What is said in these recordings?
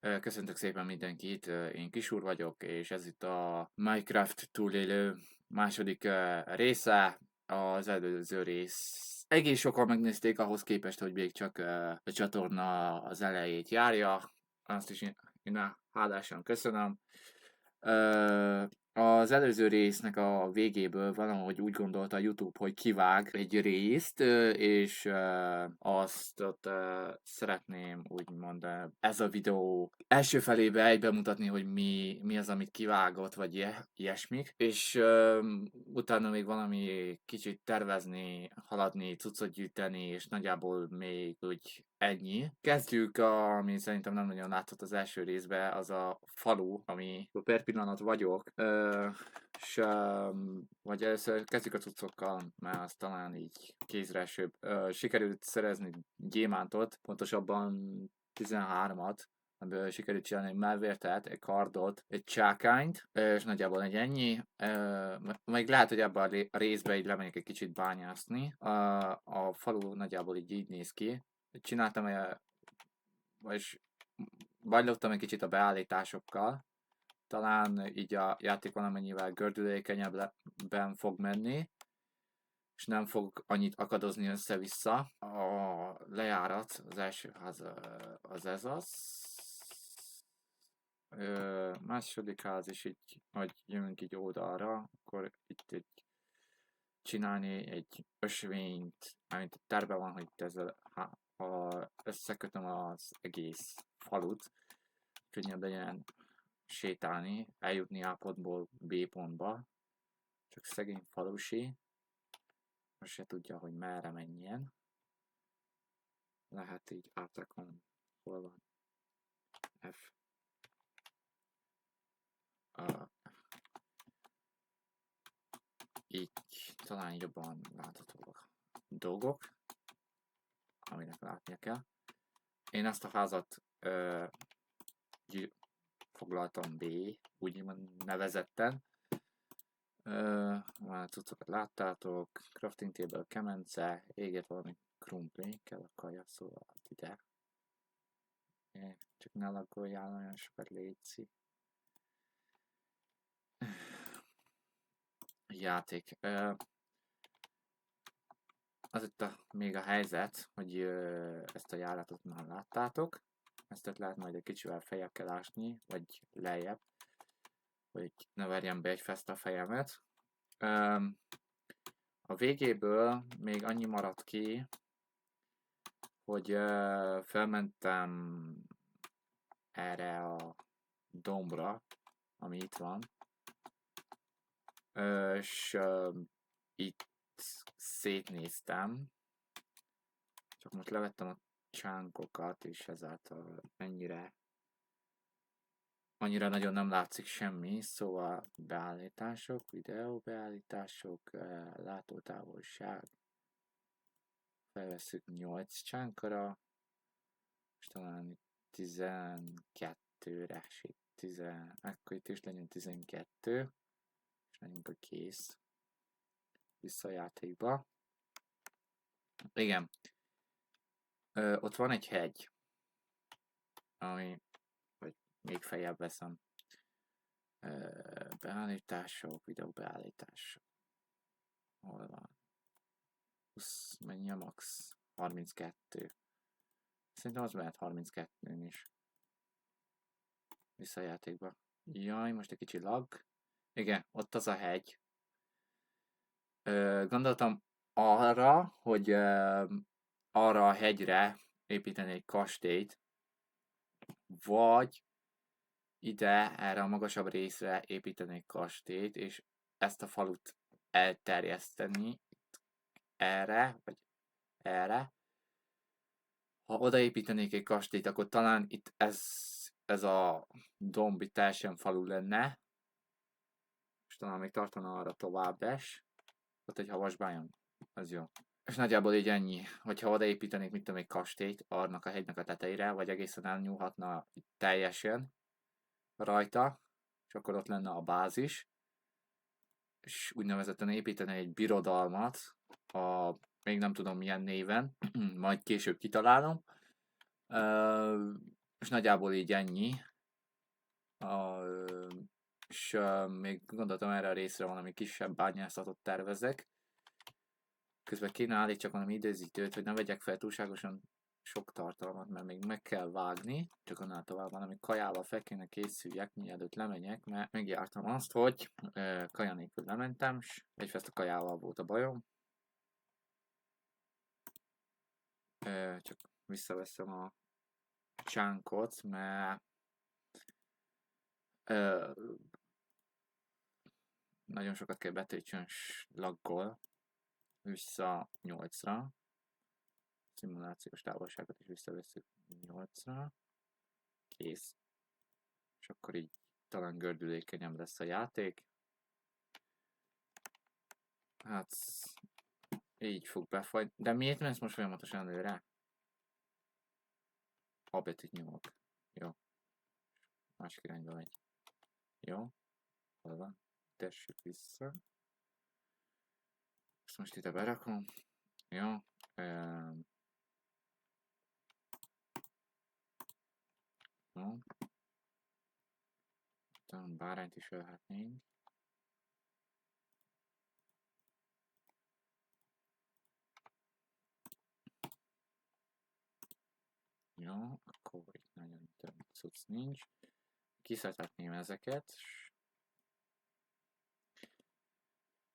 Köszöntök szépen mindenkit, én Kisúr vagyok, és ez itt a Minecraft túlélő második része. Az előző rész egész sokan megnézték ahhoz képest, hogy még csak a csatorna az elejét járja. Azt is én hálásan köszönöm. Ö, Az előző résznek a végéből valahogy úgy gondolta a YouTube, hogy kivág egy részt, és azt ott szeretném úgymond ez a videó első felébe egybe mutatni, hogy mi az, amit kivágott, vagy ilyesmik, és utána még valami kicsit tervezni, haladni, cuccot gyűjteni, és nagyjából még úgy ennyi. Kezdjük, ami szerintem nem nagyon látszott az első részben, az a falu, ami per pillanat vagyok. És vagy először kezdjük a cuccokkal, mert az talán így kézre esőbb. Sikerült szerezni gyémántot, pontosabban 13-at, amiből sikerült csinálni egy melvértet, egy kardot, egy csákányt, és nagyjából egy ennyi. Még lehet, hogy ebben a részben így lemegyek egy kicsit bányászni. A falu nagyjából így néz ki. Csináltam, vagyis bajlottam egy kicsit a beállításokkal. Talán így a játék valamennyivel gördülékenyebben fog menni, és nem fog annyit akadozni össze-vissza. A lejárat, az első ház az ez az. Második ház is így, hogy jövünk így oldalra, akkor itt egy csinálni egy ösvényt, amit a terve van, hogy ezzel összekötöm az egész falut, könnyebb legyen sétálni, eljutni A pontból B pontba, csak szegény falusi, most se tudja, hogy merre menjen. Lehet így átrakom, hol van F. Így talán jobban láthatóak dolgok, aminek látnia kell. Én ezt a házat foglaltam B, úgy nevezetten. Már cuccokat láttátok, crafting table, kemence, éget valami krumpli, kell a kaja, szóval ide. Csak ne laggoljál olyan sokat, létszik. Játék. Az itt még a helyzet, hogy ezt a járatot már láttátok. Ezt lehet majd egy kicsivel feljebb kell ásni, vagy lejjebb, hogy ne verjem be egy fest a fejemet. A végéből még annyi maradt ki, hogy felmentem erre a dombra, ami itt van, és itt szétnéztem, csak most levettem a csánkokat, és ezáltal annyira nagyon nem látszik semmi, szóval beállítások, videó beállítások, látótávolság, felveszünk 8 csánkara, és talán 12-re, akkor itt is legyen 12, és legyünk a kész. Vissza a játékba. Igen. Ott van egy hegy, ami, vagy még feljebb veszem. Beállítások, videó beállítások. Hol van? 20, mennyi a max? 32. Szerintem az mehet 32-n is. Vissza a játékba. Jaj, most egy kicsi lag. Igen, ott az a hegy. Gondoltam arra, hogy arra a hegyre építeni egy kastélyt, vagy ide, erre a magasabb részre építeni egy kastélyt, és ezt a falut elterjeszteni erre, vagy erre. Ha odaépítenék egy kastélyt, akkor talán itt ez a domb itt teljesen falu lenne, és talán még tartana arra továbbes. Ott egy havasbájon, az jó. És nagyjából így ennyi, hogyha odaépítenék, mit tudom, egy kastélyt annak a hegynek a tetejére, vagy egészen elnyúlhatna teljesen rajta, és akkor ott lenne a bázis, és úgynevezetten építeni egy birodalmat, még nem tudom milyen néven, majd később kitalálom. És nagyjából így ennyi. És még gondoltam erre a részre valami kisebb bányászatot tervezek. Közben kéne állítsak valami időzítőt, hogy ne vegyek fel túlságosan sok tartalmat, mert még meg kell vágni, csak annál tovább valami kajával fel kéne készüljek, mielőtt lemegyek, mert megjártam azt, hogy kaja nélkül lementem, és egyrészt a kajával volt a bajom. Csak visszaveszem a csánkot, mert nagyon sokat kell betöltsön laggol vissza 8-ra. Szimulációs távolságot is visszaveszünk 8-ra. Kész. És akkor így talán gördülékenyebb lesz a játék. Hát így fog befagyni. De miért mész most folyamatosan előre? A betűt nyomok. Jó. Másik irányba megy. Jó. Hol van? Tessük vissza. Ezt most ide berakom. Jó. Jó. Talán bárányt is ölhetnénk. Jó, akkor itt nagyon több cucc nincs. Kiszedhetném ezeket.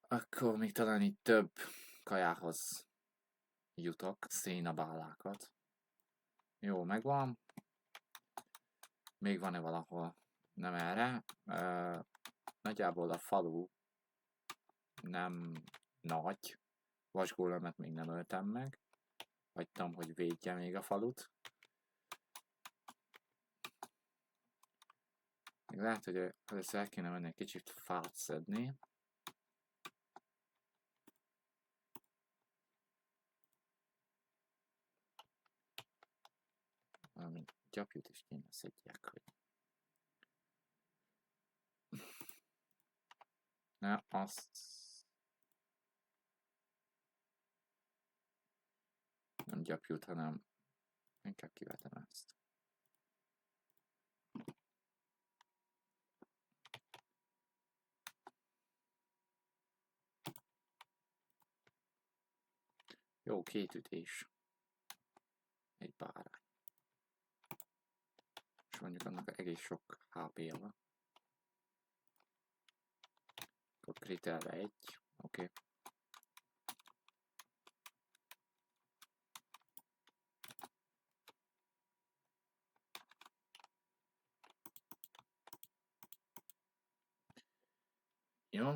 Akkor még talán itt több kajához jutok, szénabálákat. Jó, megvan. Még van-e valahol? Nem erre. Nagyjából a falu nem nagy. Vasgólemet még nem öltem meg. Hagytam, hogy védje még a falut. Még lehet, hogy először el kéne menni egy kicsit fát szedni. Valami gyapjút is kéne szedjek, hogy... Ne, azt... Nem gyapjút, hanem inkább kivetem ezt. Jó, 2 ütés. Egy bárány. És mondjuk annak egész sok HP-ja van. Akkor kritelve 1. Oké. Jó.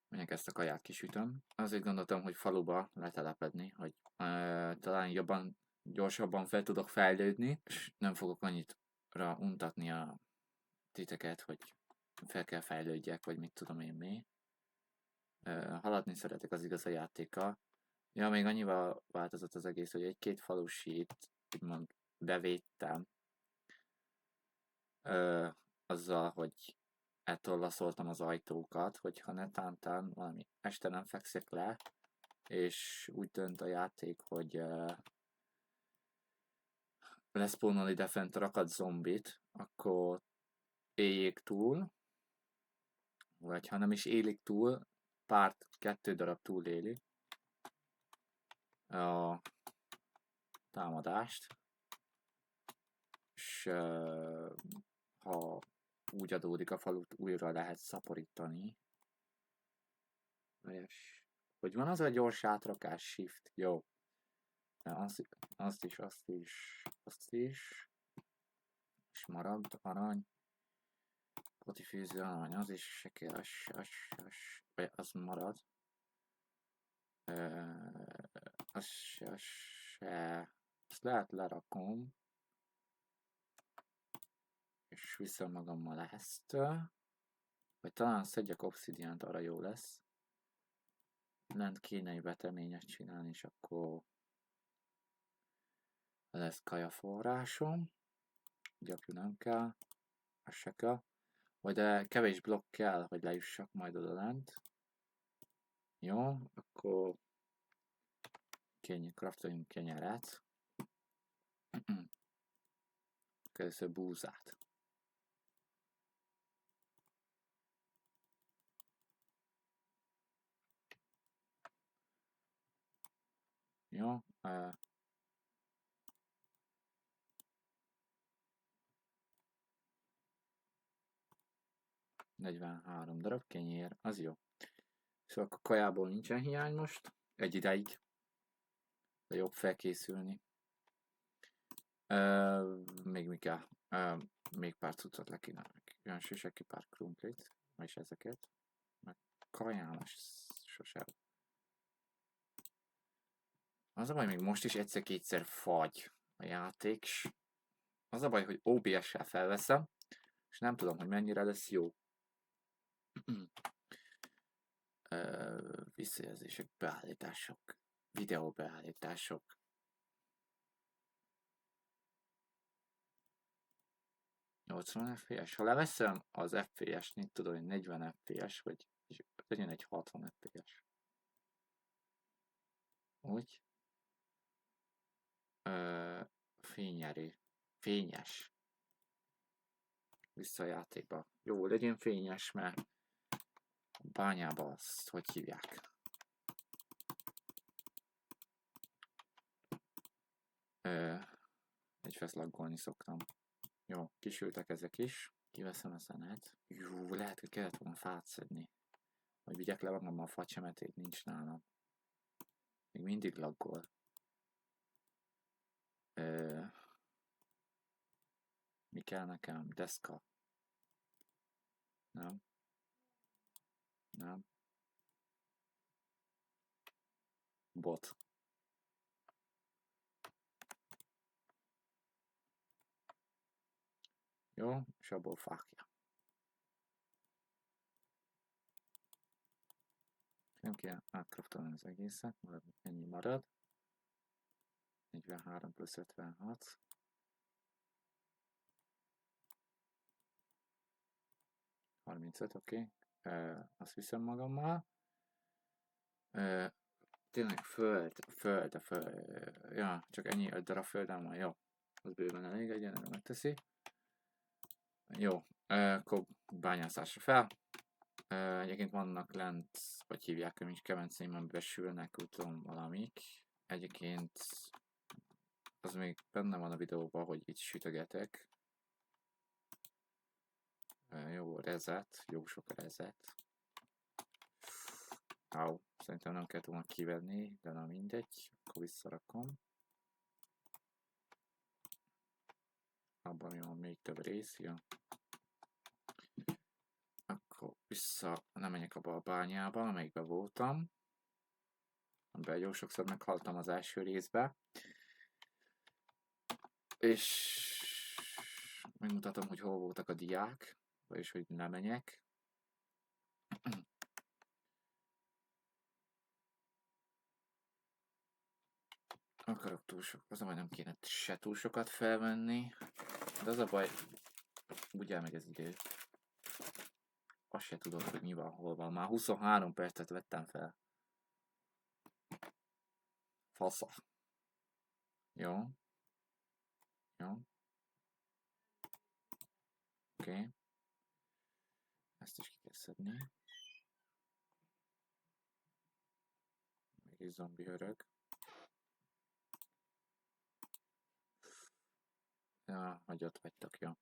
Mondjuk ezt a kaját kisütöm. Azért gondoltam, hogy faluba letelepedni, hogy talán jobban, gyorsabban fel tudok fejlődni, és nem fogok annyira untatni a titeket, hogy fel kell fejlődjek, vagy mit tudom én mi. Haladni szeretek az igaz a játékkal. Ja, még annyival változott az egész, hogy egy-két falusít úgymond bevédtem azzal, hogy ettől laszoltam az ajtókat, hogyha netántán valami este nem fekszek le, és úgy dönt a játék, hogy leszpónol ide fent rakat zombit, akkor éljék túl, vagy ha nem is élik túl, 2 darab túléli a támadást, és ha úgy adódik a falut, újra lehet szaporítani. Hogy van az a gyors átrakás, shift, jó. Azt is. És marad arany. Potifűző arany, az is se kell, az marad. Azt lehet lerakom. És viszem magammal ezt. Vagy talán szedjek obszidiánt, arra jó lesz. Lent kéne egy veteményet csinálni, és akkor lesz kaja forrásom. Gyapjú nem kell. Az se kell. Vagy de kevés blokk kell, hogy lejussak majd oda lent. Jó, akkor Craftoljunk kenyeret. Először búzát. Jó. 43 darab kenyér, az jó. Szóval a kajából nincsen hiány most, egy ideig. De jobb felkészülni. Még mi kell? Még pár cuccot le kéne. Olyan siseki pár krumplit, és ezeket. Meg kajálás sosem. Az a baj, még most is egyszer-kétszer fagy a játék. Az a baj, hogy OBS-sel felveszem, és nem tudom, hogy mennyire lesz jó. Visszajelzések, beállítások, videóbeállítások. FPS. Ha leveszem az FPS-t, tudom, hogy 40 FPS, vagy legyen egy 60 FPS. Úgy. Fényes. Vissza a játékba. Jó, legyen fényes, mert a bányába azt hogy hívják? Egy feszlaggolni szoktam. Jó, kisültek ezek is. Kiveszem a szenet. Jó, lehet, hogy kellett volna fát szedni. Hogy vigyek le magam a facsemetét, nincs nálam. Még mindig laggol. Mi kell nekem? Deszka. Nem. Nem. Bot. Jó, és abból fákja. Nem kell átkraftolni az egészet, mert ennyi marad. 43 plusz 56. 35, oké. Azt viszem magammal. Tényleg föld. Ja, csak ennyi 5 darab földem van, jó. Az bőven elég, egyenlően megteszi. Jó, akkor bányászásra fel. Egyébként vannak lent, vagy hívják, hogy is kemencéim, amiben sülnek, tudom, valamik. Egyébként az még benne van a videóban, hogy itt sütögetek. Jó, rezet, jó sok rezet. Szerintem nem kellett volna kivenni, de nem mindegy, akkor visszarakom. Abban van még több rész, ja. Akkor nem menjek abba a bányába, amelyikben voltam. Amiben jó sokszor meghaltam az első részbe. És megmutatom, hogy hol voltak a diák, vagyis hogy nem menjek. Akarok túl sok, az a baj, nem kéne se túl sokat felvenni, de az a baj, úgy elmegy az idő. Azt se tudod, hogy mi van, hol van. Már 23 percet vettem fel. Fasza. Jó. Jó. Oké. Ezt is ki kell szedni. Még egy zombi öreg. Ja, hogy ott vagytok, jó.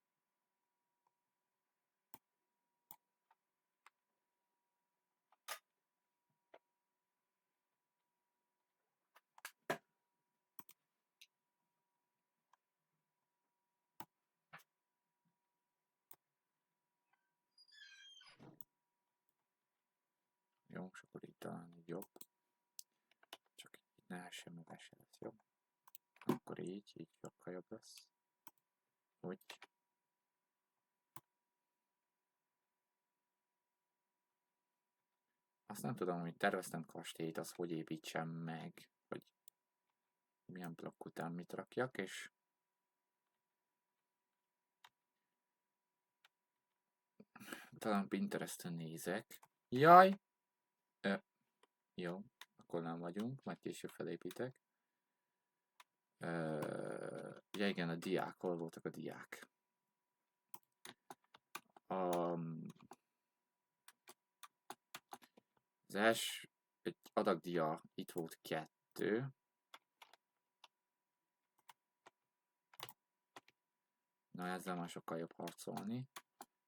Jó, és akkor itt talán így jobb. Csak így ne essen meg, se lesz jobb. Akkor így sokkal jobb lesz. Úgy. Azt nem tudom, hogy terveztem kastélyt, az hogy építsem meg, hogy milyen blokk után mit rakjak, és talán Pinteresten nézek. Jaj! Jó, akkor nem vagyunk, majd később felépítek. Ja igen, a diák, hol voltak a diák? Az első, egy adag dia, itt volt 2. Na ezzel már sokkal jobb harcolni.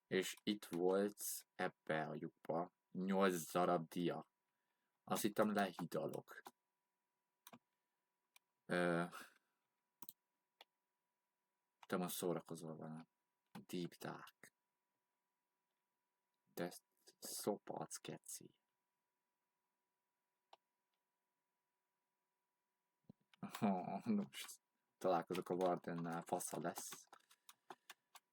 És itt volt ebbe a lyukba 8 darab dia. Azt hittem lehidalok. Te most szórakozol velem. Deep Dark. De szopac, keci. Most találkozok a Wardennel, fasza lesz.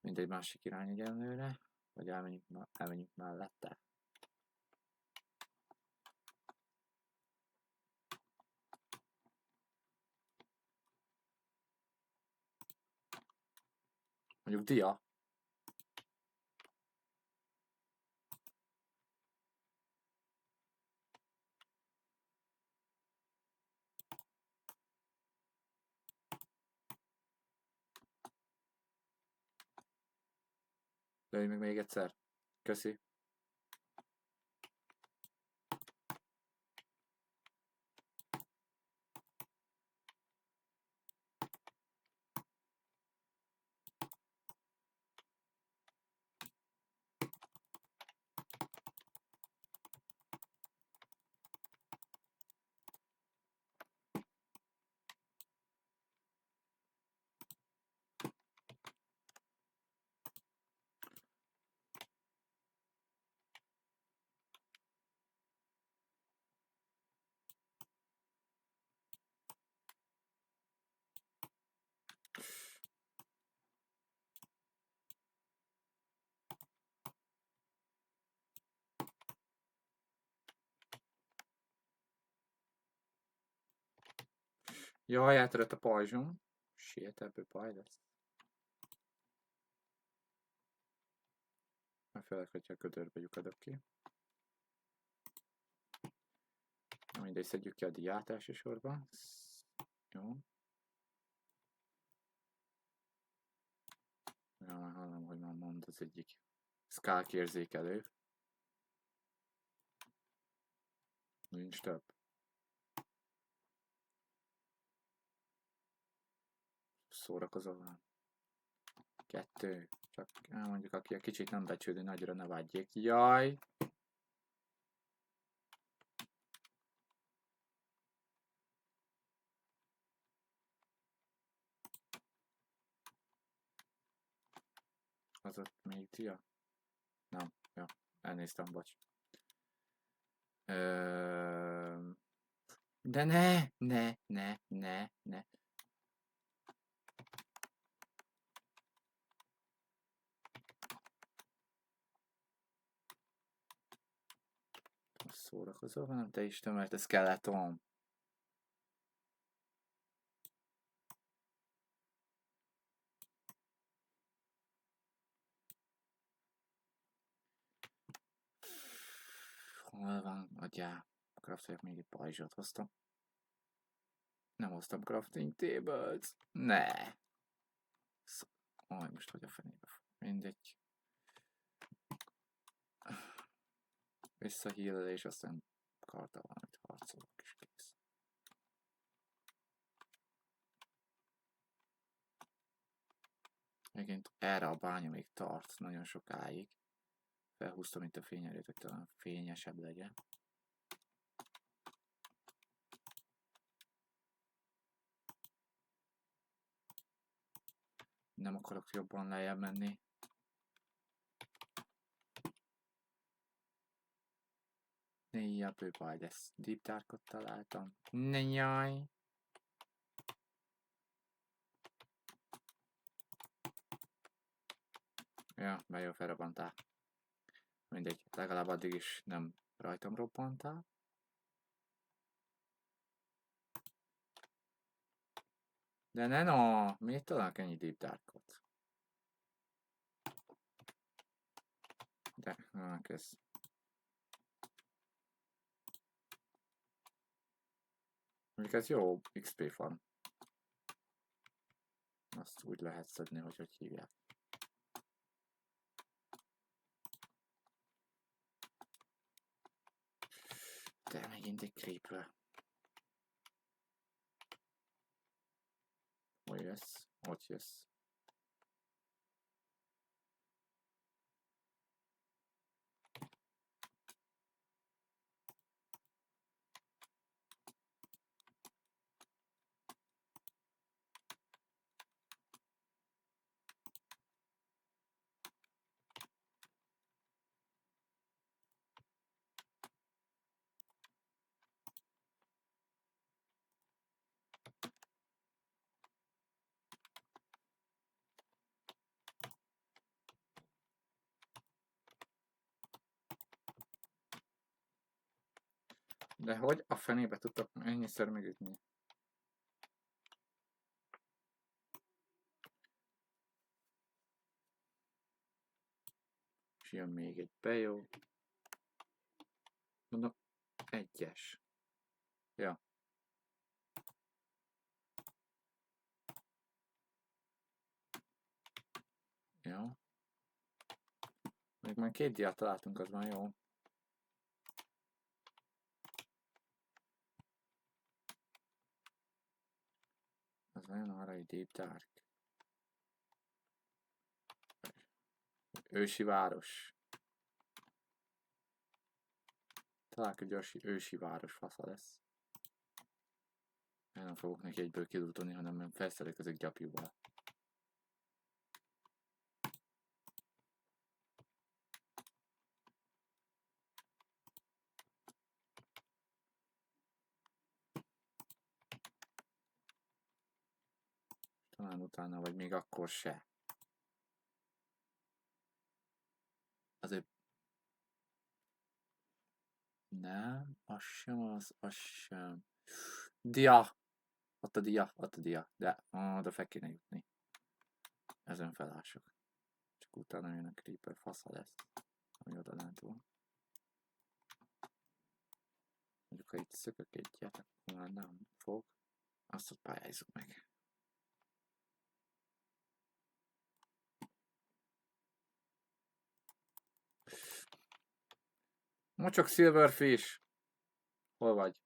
Mindegy másik irány egyenlőre. Vagy elmenjünk mellette. Mondjuk dia. Lőj meg még egyszer. Köszi. Jaj, átörött a pajzsom. Shit, ebből baj lesz. Már főleg, hogyha a ködörbe lyukadok ki. Na mindegy, szedjük ki a diát elsősorban. Jó. Ja, már hallom, hogy már mond az egyik Skulk érzékelő. Nincs több. Szórakozol. 2. Csak mondjuk, aki a kicsit nem becsüli, nagyra ne vágyjék. Jaj! Az ott még dia? Nem, jó. Elnéztem, bocs. De ne. Szórakozol velem, te Isten, mert ez skeleton. Hol van? Agyá. Craftoljak még egy pajzsot hoztam. Nem hoztam crafting tables. Ne. Most hogy a fenébe fog. Mindegy. Visszahílelés, aztán karddal valamit harcolok és kész. Egyébként erre a bánya még tart nagyon sokáig. Felhúztam itt a fényerőt, hogy talán fényesebb legyen. Nem akarok jobban lejjebb menni. Néha bőbaj lesz. Deep Darkot találtam. Ne jaj! Ja, bejön felrobbantál. Mindegy, legalább addig is nem rajtam robbantál. De ne no, miért találok ennyi Deep Darkot? De, kész. Mondjuk ez jó XP van. Azt úgy lehet szedni, hogy hívják. De megint egy creeper. Hol jössz? Ott jössz. De hogy a fenébe tudtak ennyiszer megütni? És jön még egy bejó. Mondom, egyes. Ja. Jó. Még már 2 diát találtunk, az már jó. Az olyan arra egy Deep Dark. Ősi város. Találjuk egy ősi város fasza lesz. Én nem fogok neki egyből kidultani, hanem felszerelek ezek gyapjúval. Talán utána, vagy még akkor se. Azért... Nem, az sem az sem. Dia! Ott a dia. De oda fel kéne jutni. Ezen felállások. Csak utána jön a creeper, fasza lesz. Ami oda lent van. Mondjuk, ha itt szökök egyet, akkor már nem fog. Azt ott pályázzuk meg. Mocsok Silverfish! Hol vagy?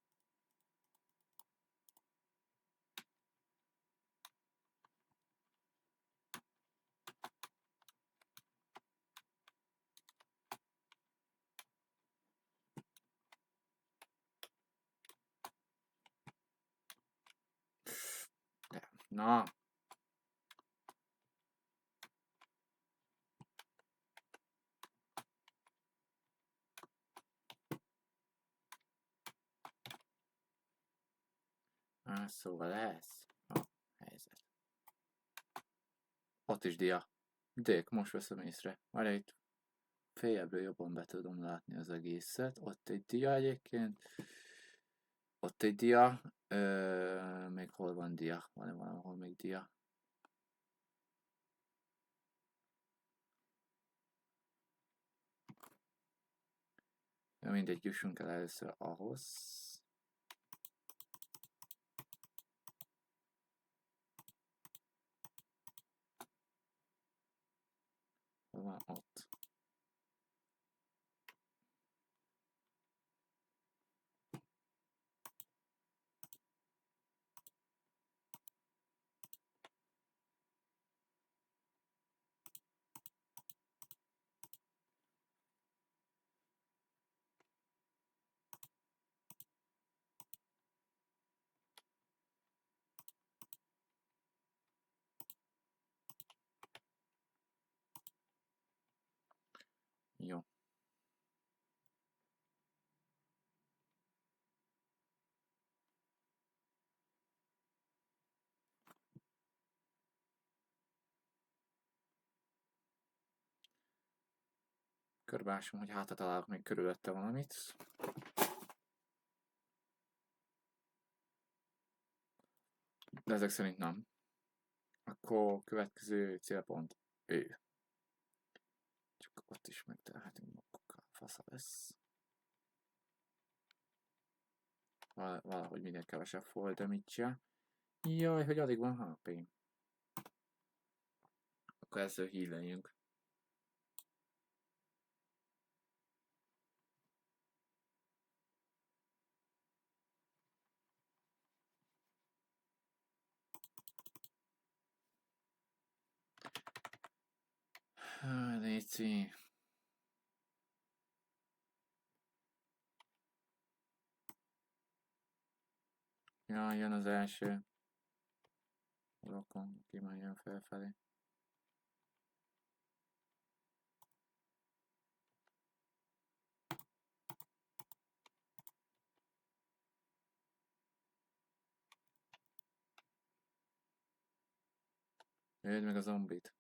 Na! Szóval ez a helyzet. Ott is dia. Dék, most veszem észre. Már itt féljebbről jobban be tudom látni az egészet. Ott egy dia egyébként. Ott egy dia. Még hol van dia? Van-e valahol még dia? Ja, mindegy, jussunk el először ahhoz. Hol van ott? Jó. Körbeásom, hogy hátra találok még körülötte valamit. De ezek szerint nem. Akkor következő célpont ő. Csak ott is megtelhetünk magukkal. Fasza lesz. Valahogy minden kevesebb volt, de mit se. Jaj, hogy addig van HP-m. Akkor ezzel híleljünk. Léci. Ja, jön az első. Rokon, ki már jön felfelé. Jöjjön meg a zombit.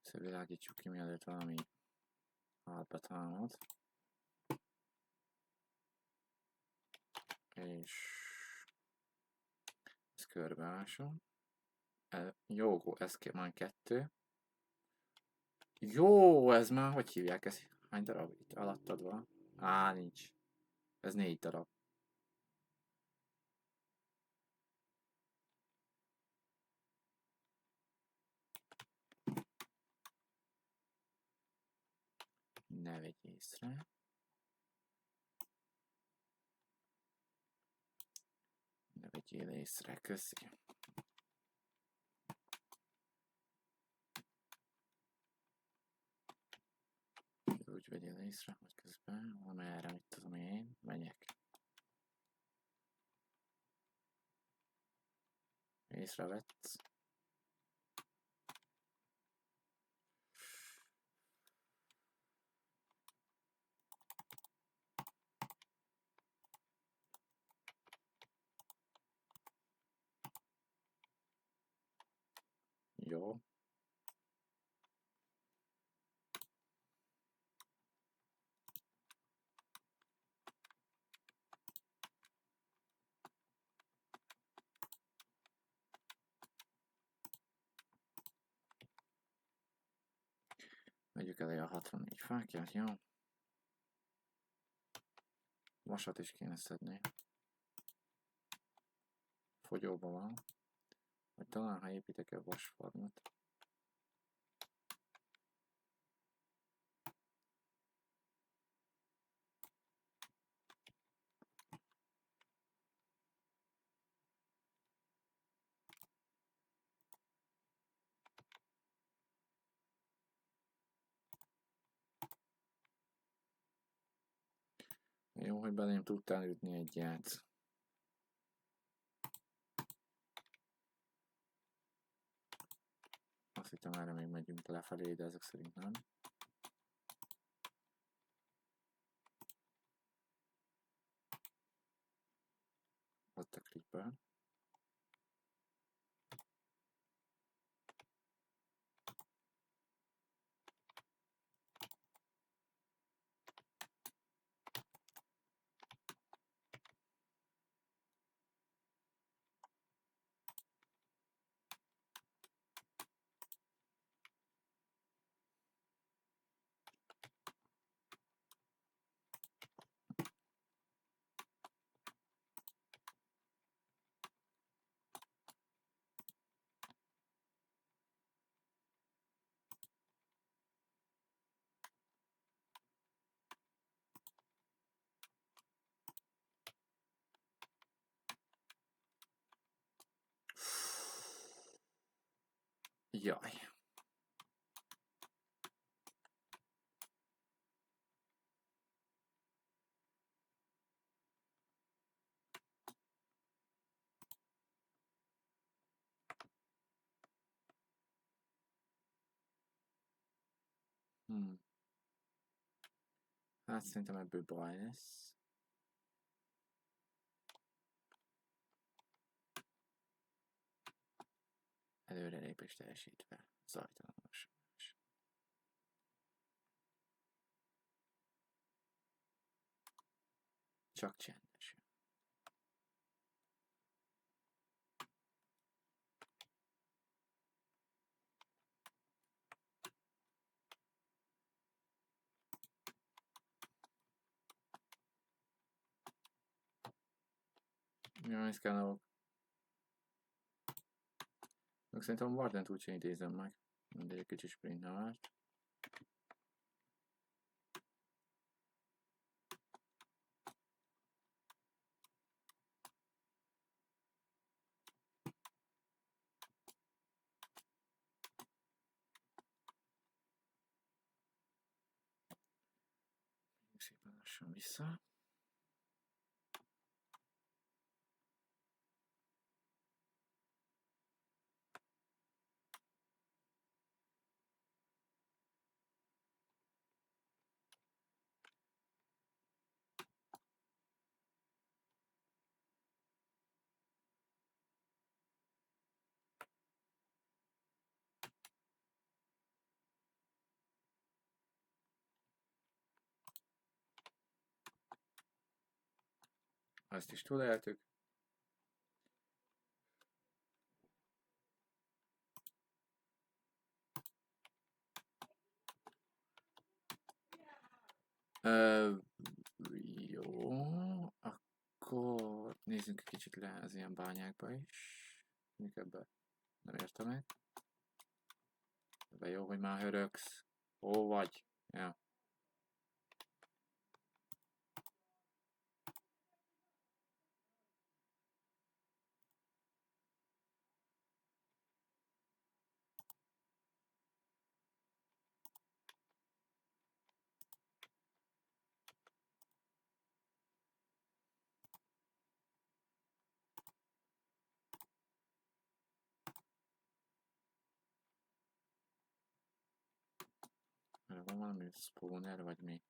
Szóval világítsuk ki, mielőtt valami hátba támad. És ezt körbeásom. Jó, ez már 2. Jó, ez már, hogy hívják ezt? Hány darab itt alattad van? Á, nincs. Ez 4 darab. Ne vegyj észre. Ne vegyél észre, köszi. Úgy vegyél észre, hogy közben amerre, mit tudom én, megyek. Észrevetsz. Jó. Vegyük elé a 64 fákját, jó? Vasat is kéne szedni. Fogyóban van. Vagy talán, ha építek egy vasfarmot. Jó, hogy belém tudtál ütni egyet. Azt hittem, erre még megyünk lefelé, de ezek szerint nem. Ott a creeper. Jaj. Hát szerintem ebből baj lesz. Előrelépés teljesítve. Zajtalanos. Csak csendes. Jaj, szkánolok. Szerintem a Vardent úgyse idézem meg. Mindegy, egy kicsi sprint nem árt. Szépen lassan vissza. Azt is túléltük. Jó, akkor nézzünk egy kicsit le az ilyen bányákba is. Mondjuk ebbe nem értem meg. Ebbe jó, hogy már hörögsz. Hol vagy? Ja. Van valami spawner, vagy mi?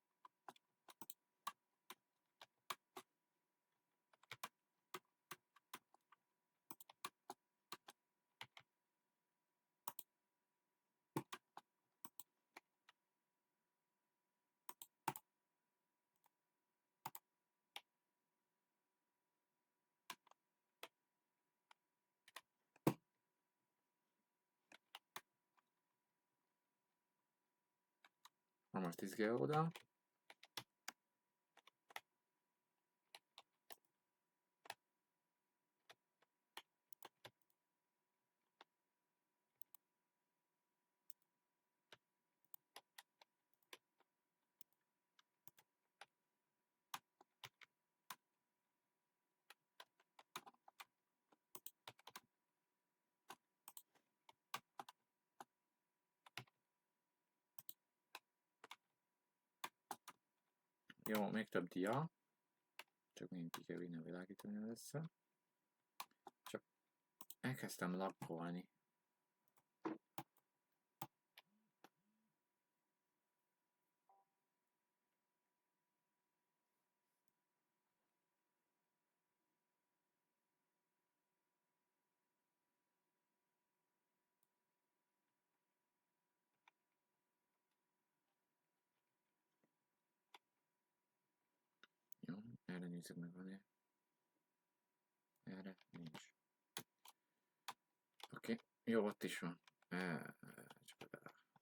Na most izgél oda. Jó, még több dia. Csak mindig ki kell vinni a világítani először. Csak elkezdtem lapkolni. Jó, erre nézzük meg, van-e. Erre nincs. Oké, jó, ott is van. Csak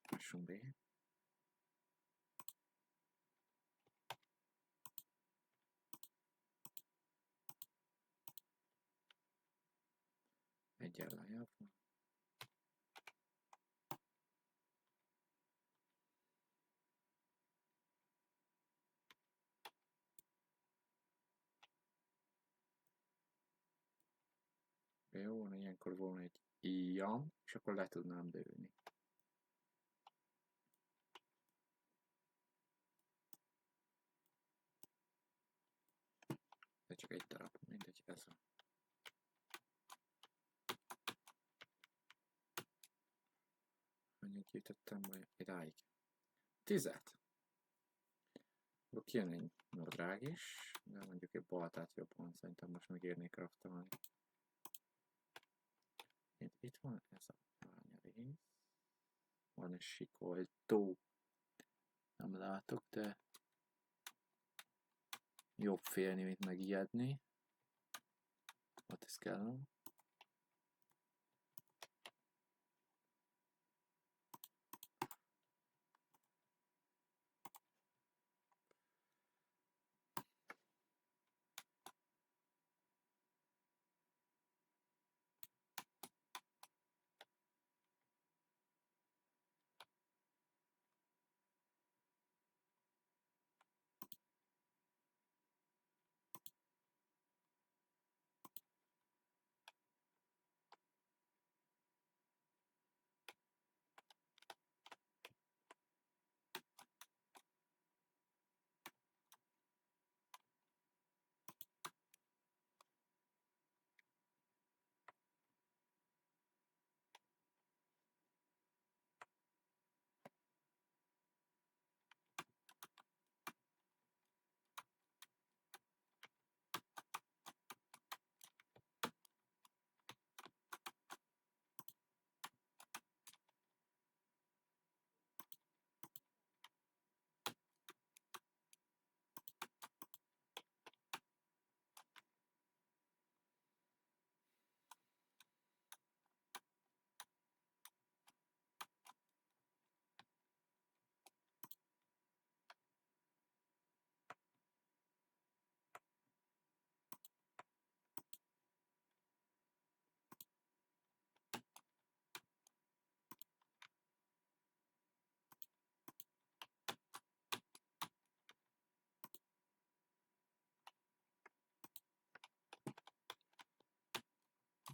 lássunk be. Egyen lejjebb van. Jó, ilyenkor volna egy ilyen, és akkor le tudnám lőni. De csak egy darab, mindegy, ez van. Annyit gyűjtöttem majd idáig. 10. Akkor kijön egy nadrág is, de mondjuk egy baltát jobban szerintem most megérnék kraftolni. Itt van ez a bánya rész. Van egy sikoltó. Nem látok, de jobb félni, mint megijedni. Ott is kell.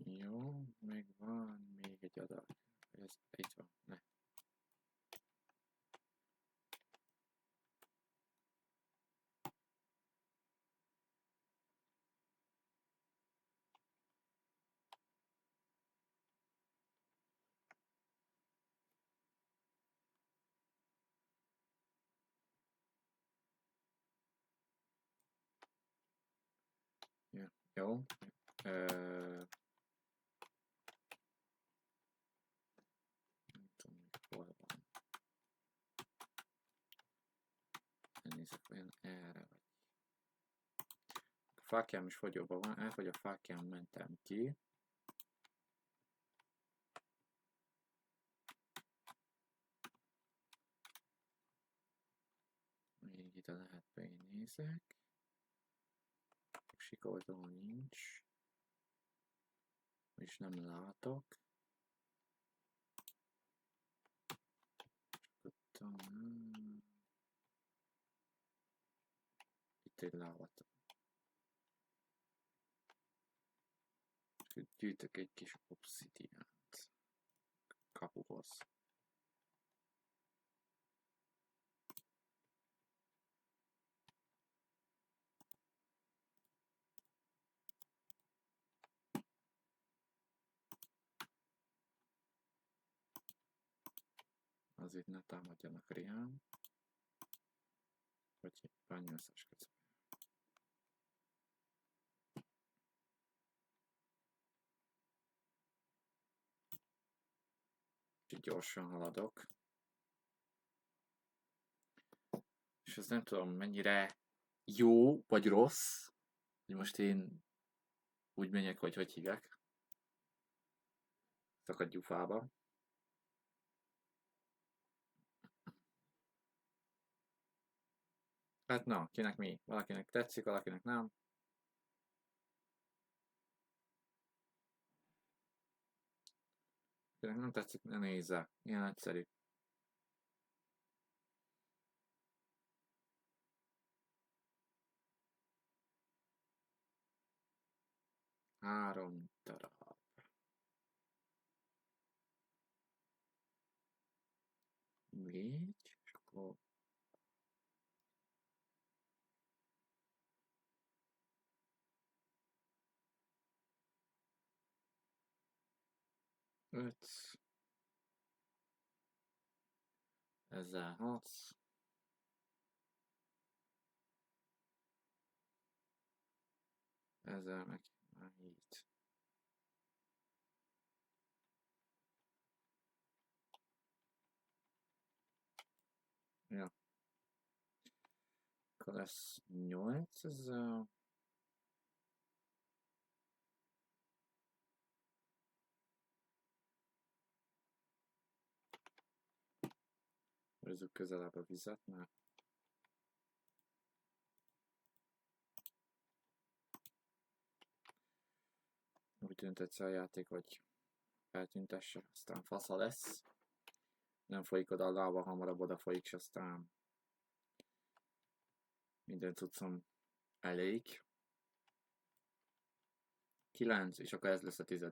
Jó, meg van még egy adag. Ez itt van, ne. Ja, jó. Nem tudom, hol van. Elnézek, olyan erre vagy. A fákjám is fogyóban van, elfogy a fákjám, mentem ki. Még ide lehet benézek. Sikoldó nincs. És nem látok. Itt egy lávat. Gyűjtök egy kis obszidiánt kapuhoz. Azért ne támadjanak rám, vagy bányászás közben. Úgyhogy gyorsan haladok. És ez nem tudom mennyire jó vagy rossz, hogy most én úgy menjek, hogy hívják. Szakadjuk fába. Hát na, kinek mi? Valakinek tetszik, valakinek nem. Kinek nem tetszik, ne nézze. Ilyen egyszerű. Három darab. Négy, és akkor 5. Ezzel 6. ezzel meg már így. Ja. Akkor lesz 8 ezzel. Hozzuk közelebb a vizet, mert úgy tűnt egyszer a játék, hogy feltüntesse, aztán fasza lesz. Nem folyik oda a lába, hamarabb oda folyik, és aztán minden cuccom elég. 9, és akkor ez lesz a 10.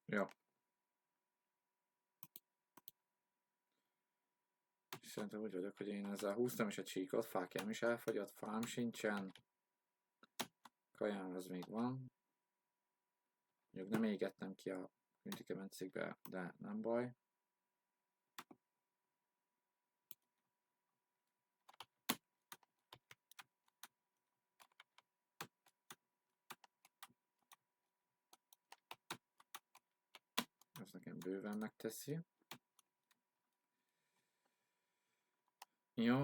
Ja. Szerintem úgy vagyok, hogy én ezzel húztam is a csíkot, fákjám is elfogyott, fám sincsen. Kajám az még van. Mondjuk nem égettem ki a küntikemencékbe, de nem baj. Ez nekem bőven megteszi. Jó,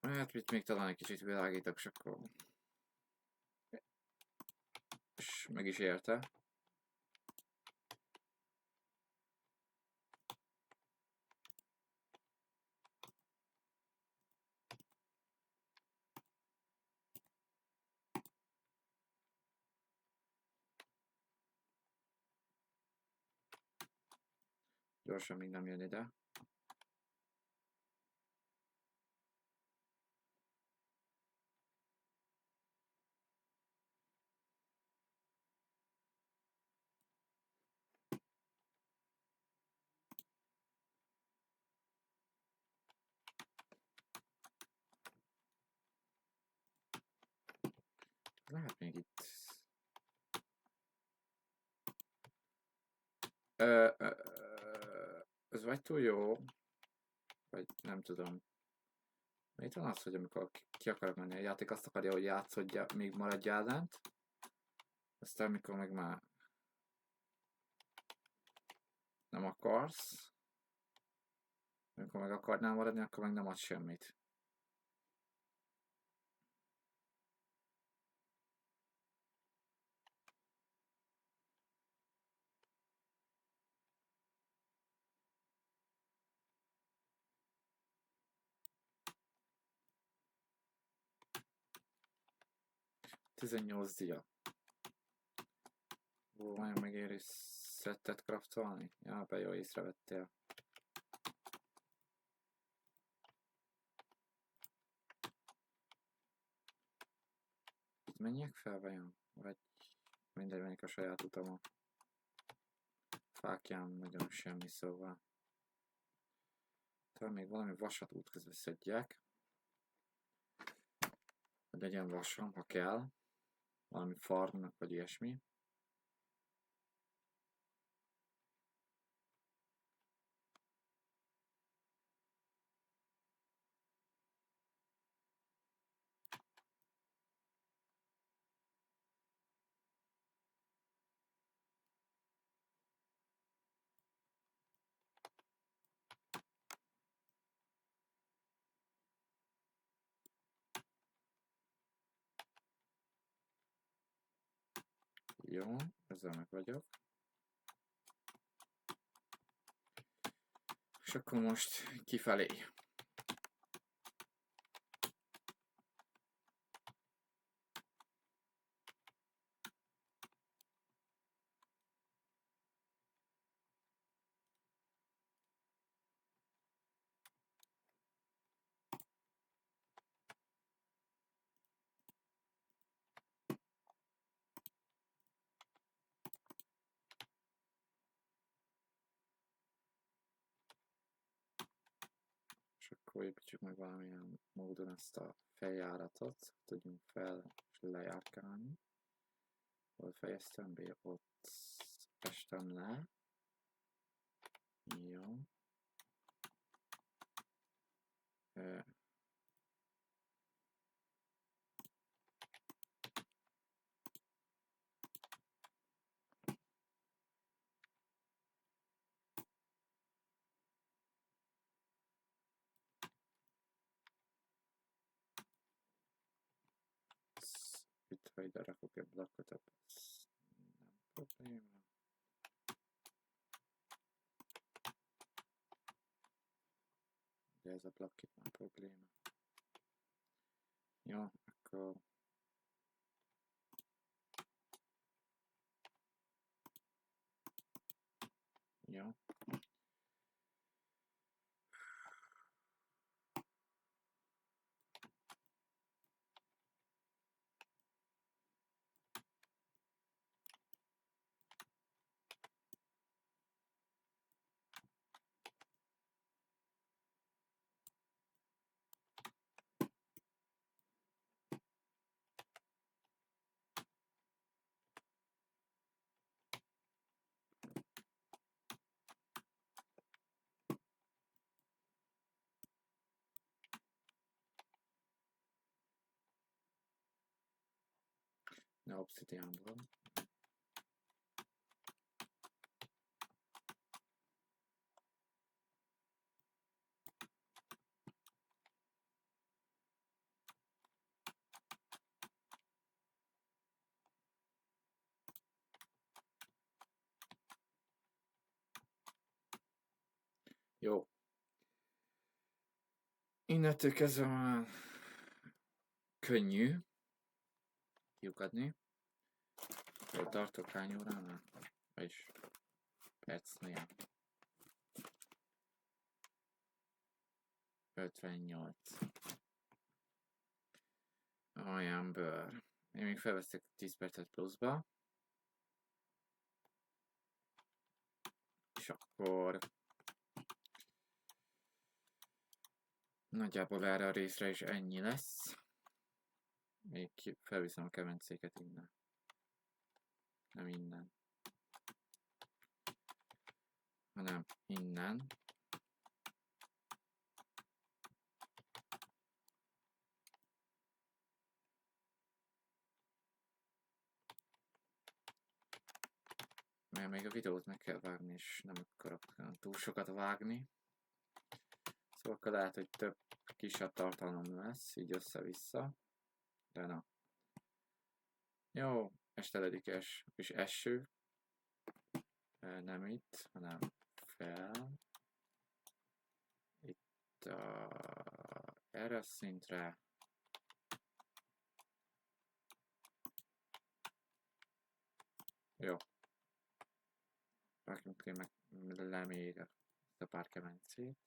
hát itt még talán egy kicsit világítok, és akkor... És meg is érte. Gyorsan még nem jön ide. Lehet még itt... Ez vagy túl jó, vagy nem tudom. Miért van az, hogy amikor ki akarok menni a játék, azt akarja, hogy játszodja, még maradjál lent. Aztán mikor meg már nem akarsz, amikor meg akarnál maradni, akkor meg nem ad semmit. Tizennyolc dia. Ó, vajon megéri szettet craftolni? Ja, be jó észrevettél. Itt menjek fel vajon? Vagy mindegy, menjek a saját utamon. Fákjám nagyon semmi, szóval. Talán még valami vasat útközben szedjek. Hogy legyen vasam, ha kell. Valami farmnak, vagy ilyesmi. Jó, ezzel meg vagyok. És akkor most kifelé. És akkor építsük meg valamilyen módon ezt a feljáratot, tudjunk fel és lejárkálni. Hol fejeztem be? Ott estem le. ha ide rakok egy blokkot, akkor ez nem probléma. De ez a blokk itt már probléma. Jó, akkor jó. Ne obsidianból. Jó. Innentől kezdve már könnyű kiukadni. Jól tartok hány óránál? Vagyis percnél. 58. Olyan bőr. Én még felvesztek 10 percet pluszba. És akkor nagyjából erre a részre is ennyi lesz. Még felviszem a kemencéket innen. Nem innen. Hanem innen. Mert még a videót meg kell vágni, és nem akarok túl sokat vágni. Szóval akkor lehet, hogy több kisebb tartalom lesz, így össze-vissza. De na. Jó, esteledikes és eső. Nem itt, hanem fel. Itt erre a szintre. Jó. Rakjunk meg le még ezt a pár kemencét.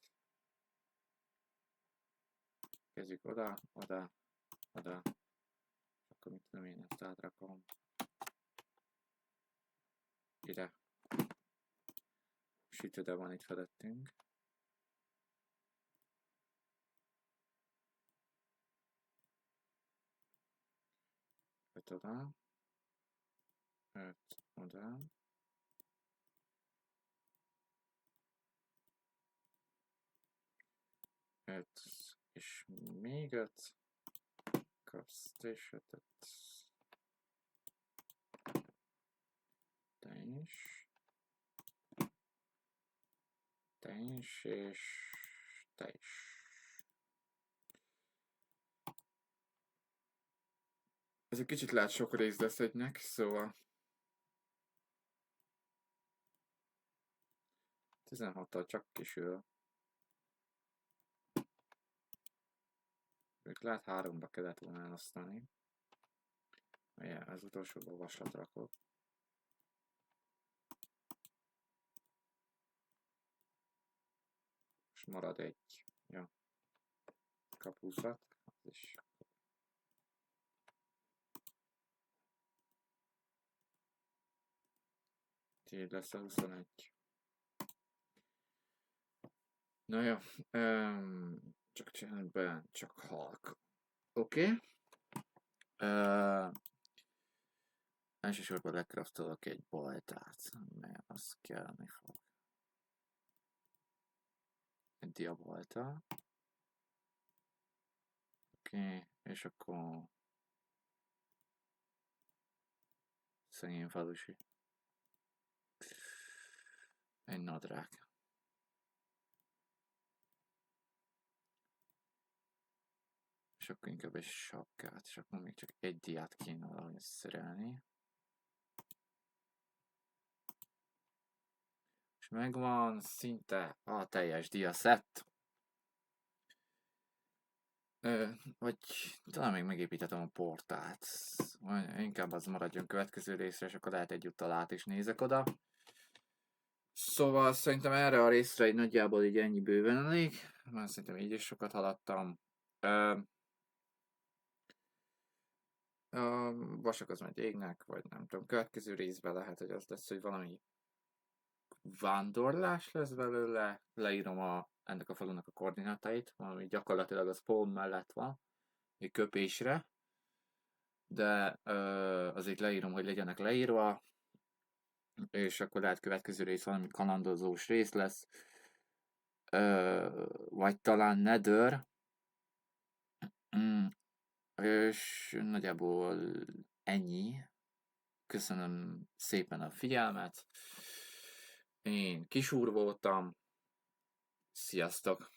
Kezdjük oda, oda, oda. Akkor mit tudom én, ezt átrakom. Ide. Sütőde van itt felettünk. Öt oda. 5 oda. Öt és még 5. Kapsz te is 5-öt. Te is. Te is, és te is. Ez egy kicsit lehet sok rész lesz egynek, szóval 16-tal csak kisül. Még lehet 3-ba kellett volna elosztani. Ugye, az utolsóba vasat rakok. És marad egy. Ja. Kap 20-at. Az is. Tiéd lesz a 21. Na jó. Csak csendben, csak halk. Oké. Elsősorban lekraftolok egy baltát, mert az kelleni fog. Egy diabalta. Oké, és akkor szegény falusi. Egy nadrág. És akkor inkább egy sapkát, és akkor még csak egy diát kéne valahogy szerelni. És megvan szinte a teljes diaszett. Vagy talán még megépítetem a portált. Vagy inkább az maradjon következő részre, és akkor lehet egyúttal át is nézek oda. Szóval szerintem erre a részre egy nagyjából így ennyi bőven elég. Már szerintem így is sokat haladtam. A vasak az majd égnek, vagy nem tudom, következő részben lehet, hogy az lesz, hogy valami vándorlás lesz belőle. Leírom ennek a falunak a koordinátáit, ami gyakorlatilag a spawn mellett van, egy köpésre. De azért leírom, hogy legyenek leírva, és akkor lehet következő rész valami kalandozós rész lesz, vagy talán Nether, és nagyjából ennyi. Köszönöm szépen a figyelmet, én Kisúr voltam, sziasztok!